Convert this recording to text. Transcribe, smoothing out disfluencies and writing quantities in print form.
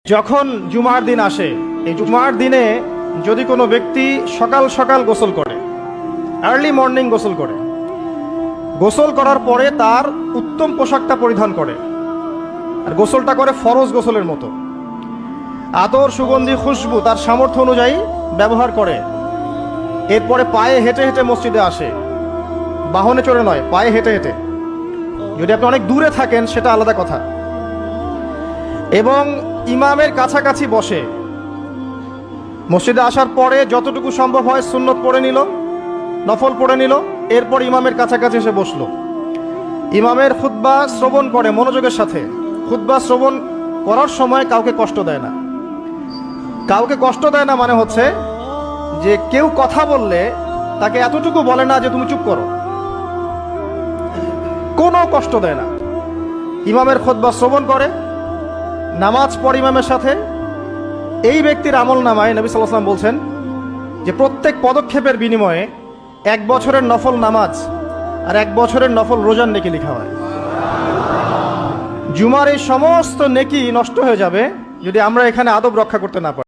যখন জুমার দিন আসে, এই জুমার দিনে যদি কোনো ব্যক্তি সকাল সকাল গোসল করে, আর্লি মর্নিং গোসল করে, গোসল করার পরে তার উত্তম পোশাকটা পরিধান করে, আর গোসলটা করে ফরজ গোসলের মতো, আতর সুগন্ধি খুশবু তার সামর্থ্য অনুযায়ী ব্যবহার করে, এরপরে পায়ে হেঁটে হেঁটে মসজিদে আসে, বাহনে চড়ে নয়, পায়ে হেঁটে হেঁটে। যদি আপনি অনেক দূরে থাকেন সেটা আলাদা কথা। এবং ইমামের কাছাকাছি বসে, মসজিদে আসার পরে যতটুকু সম্ভব হয় সুন্নত পড়ে নিল, নফল পড়ে নিল, এরপর ইমামের কাছাকাছি এসে বসলো, ইমামের খুতবা শ্রবণ করে মনোযোগের সাথে। খুতবা শ্রবণ করার সময় কাউকে কষ্ট দেয় না। কাউকে কষ্ট দেয় না মানে হচ্ছে যে কেউ কথা বললে তাকে এতটুকু বলে না যে তুমি চুপ করো, কোনো কষ্ট দেয় না। ইমামের খুতবা শ্রবণ করে, নামাজ পড়ে ইমামের সাথে। এই ব্যক্তির আমল নামায় নবী সাল্লাল্লাহু আলাইহি ওয়াসাল্লাম বলছেন যে প্রত্যেক পদক্ষেপের বিনিময়ে 1 বছরের নফল নামাজ আর 1 বছরের নফল রোজার নেকি লেখা হয়। জুমার এই সমস্ত নেকি নষ্ট হয়ে যাবে যদি আমরা এখানে আদব রক্ষা করতে না পারি।